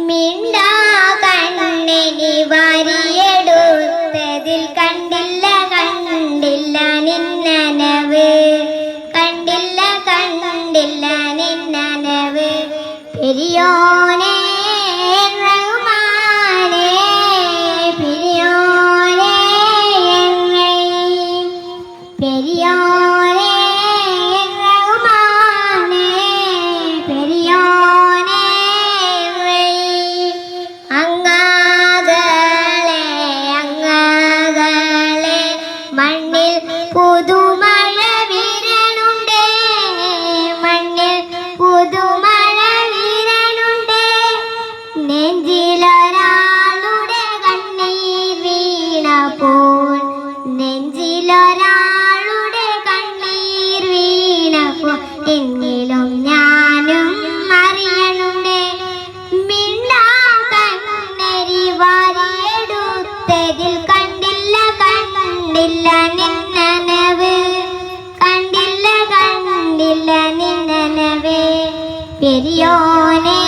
മിണ്ടാ കണ്ണിനി വാരിയെടുത്തതിൽ കണ്ടില്ല കണ്ടില്ല നിന്നനവ്, കണ്ടില്ല കണ്ടില്ല നിന്നനവ്. പെരിയോനെ റഹ്മാനേ പെരിയോനെ പെരിയോനെ റഹ്മാനേ പെരിയോനെ അങ്ങാകളെ അങ്ങാകളെ മണ്ണിൽ പുതുമഴ വീരണുണ്ടേ, മണ്ണിൽ പുതുമഴ വീരണുണ്ടേ. നെഞ്ചിലൊരാളുടെ കണ്ണീർ വീണപ്പോൾ, നെഞ്ചിലൊരാളുടെ കണ്ണീർ വീണപ്പോൾ എന്നിലും ഞാനും അറിയണുണ്ടേ. മിണ്ടാ കണ്ണരി വാരിയെടുത്തതിൽ കണ്ടില്ല കണ്ടില്ല നിന്നനവ്, കണ്ടില്ല കണ്ടില്ല നിന്നനവ്. പെരിയോനെ